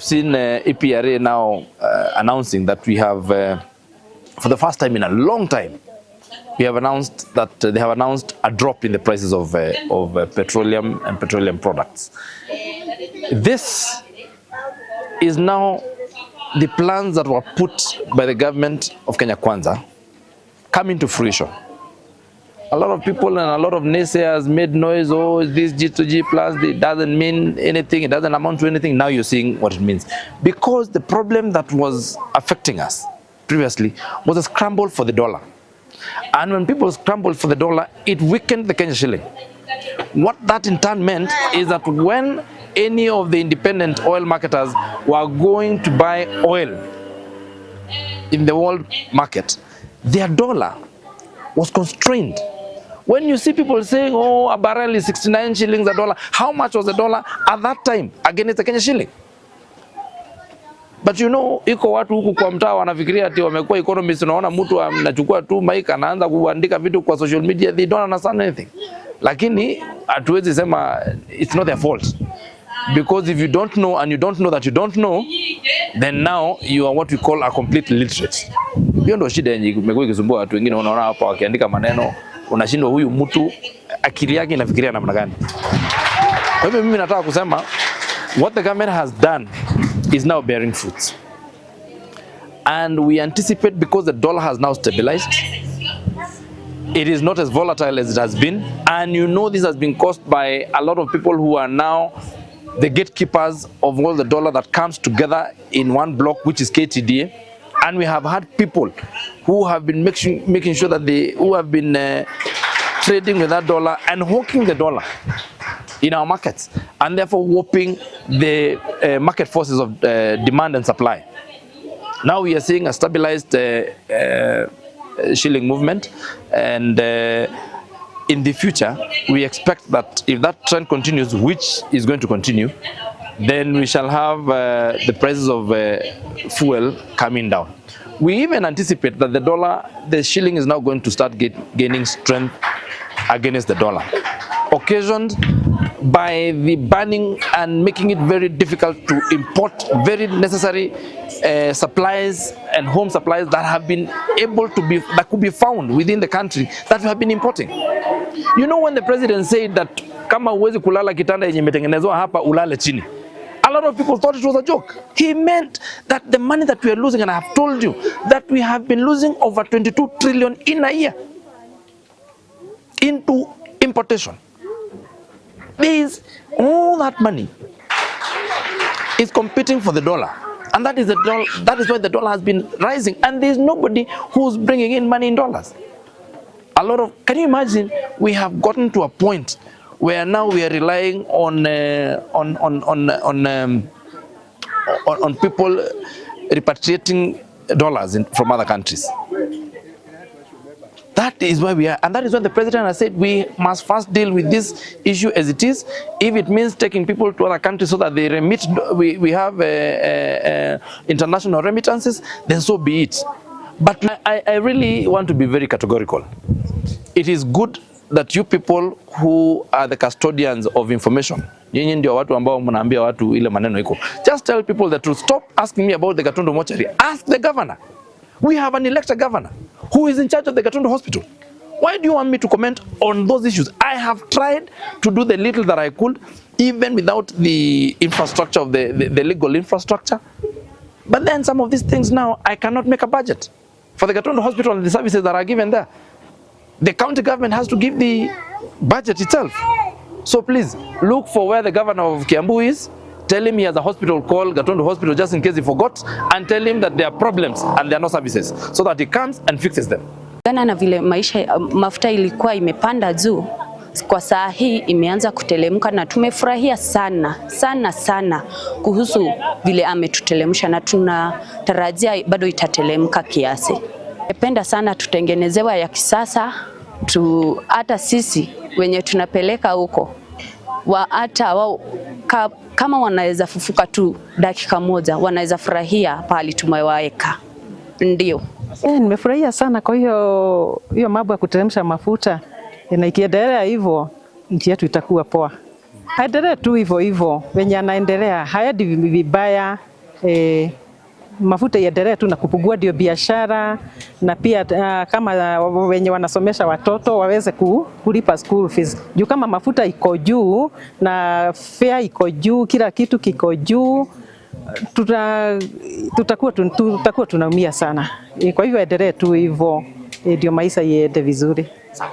I've seen EPRA now announcing that we have, for the first time in a long time, we have announced that they have announced a drop in the prices of petroleum and petroleum products. This is now the plans that were put by the government of Kenya Kwanza coming to fruition. A lot of people and a lot of naysayers made noise, oh, this G2G plus, it doesn't mean anything, it doesn't amount to anything. Now you're seeing what it means. Because the problem that was affecting us previously was a scramble for the dollar. And when people scrambled for the dollar, it weakened the Kenya shilling. What that in turn meant is that when any of the independent oil marketers were going to buy oil in the world market, their dollar was constrained. When you see people saying, oh, a barrel is 69 shillings a dollar, how much was the dollar at that time against the Kenya shilling? But you know, iko watu huku kwa mtaa wanafikiria ati wamekuwa economists, unaona mtu anachukua tu mic anaanza kuandika vitu kwa social media, they don't understand anything. Lakini hatuwezi sema it's not their fault. Because if you don't know and you don't know that you don't know, then now you are what we call a complete illiterate. Hiyo ndio shida yenye imekuwa ikisumbua watu wengine, unaona hapa wakiandika maneno unashindwa huyu mtu akili yake inafikiria namna gani. Kwa hivyo mimi nataka kusema what the government has done is now bearing fruits. And we anticipate, because the dollar has now stabilized, it is not as volatile as it has been. And you know this has been caused by a lot of people who are now the gatekeepers of all the dollar that comes together in one block, which is KTDA. And we have had people who have been making sure that who have been trading with that dollar and hawking the dollar in our markets, and therefore warping the market forces of demand and supply. Now we are seeing a stabilized shilling movement, and in the future we expect that if that trend continues, which is going to continue, then we shall have the prices of fuel coming down. We even anticipate that the shilling is now going to start gaining strength against the dollar, occasioned by the banning and making it very difficult to import very necessary supplies and home supplies that have been that could be found within the country that we have been importing. You know, when the president said that kama uwezi kulala kitanda yenye imetengenezwa hapa ulale chini, a lot of people thought it was a joke. He meant that the money that we are losing, and I have told you that we have been losing over 22 trillion in a year into importation. All that money is competing for the dollar, and that is why the dollar has been rising, and there is nobody who's bringing in money in dollars. Can you imagine? We have gotten to a point where now we are relying on people repatriating dollars from other countries. That is where we are, and that is why the president has said we must first deal with this issue as it is. If it means taking people to other countries so that they remit, we have international remittances, then so be it. But I really want to be very categorical. It is good that you people who are the custodians of information, nyinyi ndio watu ambao mnaambia watu ile maneno iko, just tell people the truth. Stop asking me about the Gatundu mortuary. Ask the governor. We have an elected governor who is in charge of the Gatundu hospital. Why do you want me to comment on those issues? I have tried to do the little that I could, even without the infrastructure of the legal infrastructure. But then some of these things now, I cannot make a budget for the Gatundu hospital and the services that are given there. The county government has to give the budget itself. So please, look for where the governor of Kiambu is. Tell him he has a hospital called Gatundu Hospital, just in case he forgot, and tell him that there are problems and there are no services, so that he comes and fixes them. Na vile mafuta ilikuwa imepanda juu, kwa saa hii imeanza kutelemka, na tumefurahia sana kuhusu vile ametutelemsha, na tunatarajia bado itatelemka kiasi. Napenda sana tutengenezewa ya kisasa, hata sisi wenye tunapeleka huko hata wao kama wanaweza fufuka tu dakika moja, wanaweza furahia pale tumewaeka. Ndio. Nimefurahia sana kwa hiyo mambo ya kuteremsha mafuta, na ikiendelea hivyo nchi yetu itakuwa poa. Aendelee tu hivyo hivyo wenye anaendelea, haendi vibaya. Mafuta iendelee tu na kupungua, ndio biashara, na pia kama wenye wanasomesha watoto waweze kulipa school fees. Juu kama mafuta iko juu na fare iko juu, kila kitu kiko juu, tutakuwa tunaumia sana. Kwa hivyo endelee tu hivyo, ndio maisha iende vizuri.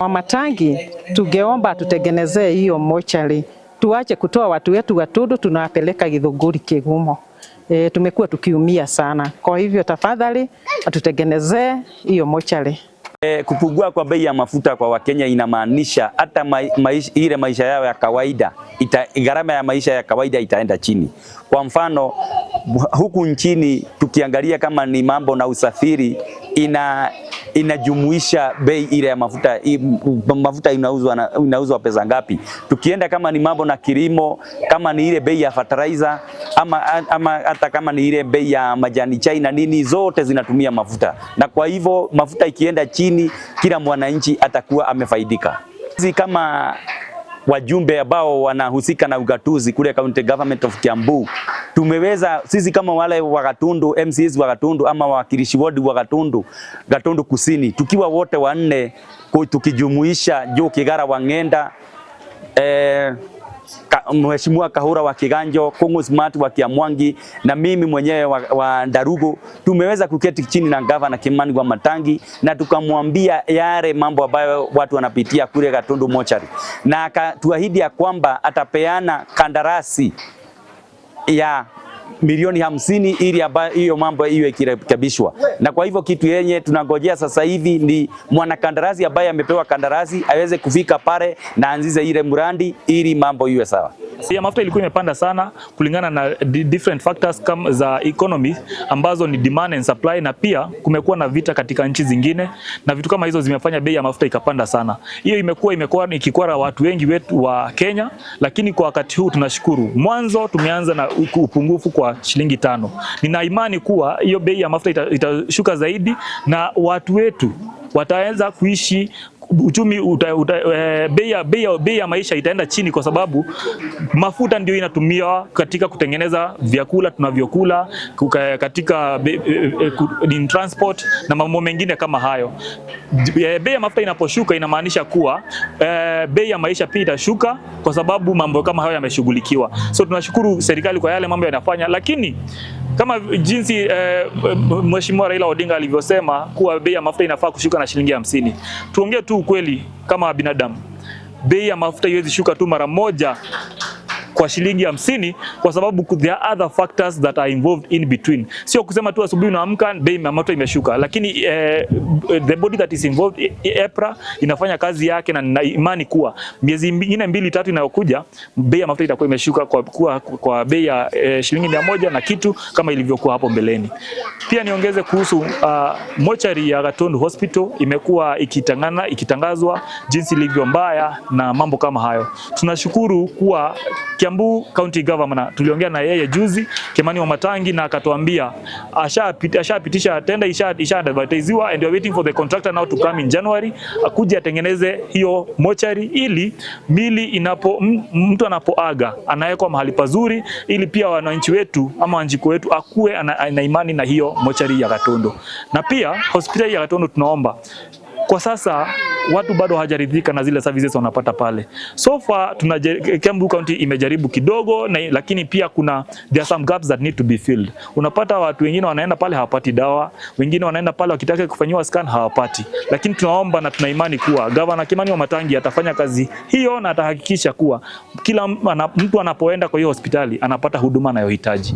Matangi tungeomba tutengenezee hiyo mochari, tuache kutoa watu wetu Gatundu tunawapeleka Githunguri Kigumo. Tumekuwa tukiumia sana, kwa hivyo tafadhali atutengenezee hiyo mochari. Kupungua kwa bei ya mafuta kwa Wakenya inamaanisha hata ile maisha yao ya kawaida, gharama ya maisha ya kawaida itaenda chini. Kwa mfano huku nchini tukiangalia kama ni mambo na usafiri, inajumuisha bei ile ya mafuta. Mafuta inauzwa pesa ngapi? Tukienda kama ni mambo na kilimo, kama ni ile bei ya fertilizer, ama hata kama ni ile bei ya majani chai na nini, zote zinatumia mafuta. Na kwa hivyo mafuta ikienda chini, kila mwananchi atakuwa amefaidika. Sisi kama wajumbe ambao wanahusika na ugatuzi kule County Government of Kiambu, tumeweza sisi kama wale wa Gatundu, MCs wa Gatundu ama wawakilishi ward wa Gatundu Kusini, tukiwa wote wanne, tukijumuisha Joe Kigara wa Ng'enda, Mheshimiwa Kahura wa Kiganjo, Kongo Smart wa Kiamwangi na mimi mwenyewe wa Ndarugu, tumeweza kuketi chini na Gavana Kimani wa Matangi na tukamwambia yale mambo ambayo watu wanapitia kule Gatundu mochari, na akatuahidi ya kwamba atapeana kandarasi ya milioni 50 ili hiyo mambo iwe ikirekebishwa. Na kwa hivyo kitu yenye tunangojea sasa hivi ni mwanakandarasi ambaye amepewa kandarasi aweze kufika pale na anzize ile mradi ili mambo iwe sawa. Ya mafuta ilikuwa imepanda sana kulingana na different factors kama za economy ambazo ni demand and supply, na pia kumekuwa na vita katika nchi zingine na vitu kama hizo zimefanya bei ya mafuta ikapanda sana. Hiyo imekuwa ikikwara watu wengi wetu wa Kenya, lakini kwa wakati huu tunashukuru. Mwanzo tumeanza na upungufu kwa shilingi 5. Nina imani kuwa hiyo bei ya mafuta itashuka zaidi na watu wetu wataweza kuishi, uchumi bei ya maisha itaenda chini, kwa sababu mafuta ndio inatumiwa katika kutengeneza vyakula tunavyokula, katika transport na mambo mengine kama hayo. Bei ya mafuta inaposhuka inamaanisha kuwa bei ya maisha pia itashuka, kwa sababu mambo kama hayo yameshughulikiwa. So tunashukuru serikali kwa yale mambo yanafanya, lakini kama jinsi Mheshimiwa Raila Odinga alivyosema kuwa bei ya mafuta inafaa kushuka na shilingi 50. Tuongee tu ukweli kama binadamu. Bei ya mafuta haiwezi shuka tu mara moja kwa shilingi 50, kwa sababu there are other factors that are involved in between. Sio kusema tu asubuhi unaamka bei ya mafuta imeshuka, lakini the body that is involved, EPRA, inafanya kazi yake, na nina imani kuwa miezi 2-3 inayokuja bei ya mafuta itakuwa imeshuka kwa bei ya shilingi 100 na kitu kama ilivyokuwa hapo mbeleni. Pia niongeze kuhusu mochari ya Gatundu Hospital, imekuwa ikitangazwa jinsi ilivyo mbaya na mambo kama hayo. Tunashukuru kuwa Kiambu County Government, tuliongea na yeye juzi, Kimani wa Matangi, na akatuambia ashapitisha tender, isha advertisewa, and we are waiting for the contractor now to come in January, akuje atengeneze hiyo mochari ili mili mtu anapoaga anawekwa mahali pazuri, ili pia wananchi wetu ama wanjiko wetu akuwe ana imani na hiyo mochari ya Gatundu. Na pia hospitali ya Gatundu tunaomba, kwa sasa watu bado hawajaridhika na zile services wanapata pale. So far Kiambu County imejaribu kidogo, lakini pia there are some gaps that need to be filled. Unapata watu wengine wanaenda pale hawapati dawa, wengine wanaenda pale wakitaka kufanywa scan hawapati. Lakini tunaomba na tuna imani kuwa Gavana Kimani wa Matangi atafanya kazi hiyo na atahakikisha kuwa kila mtu anapoenda kwa hiyo hospitali anapata huduma anayohitaji.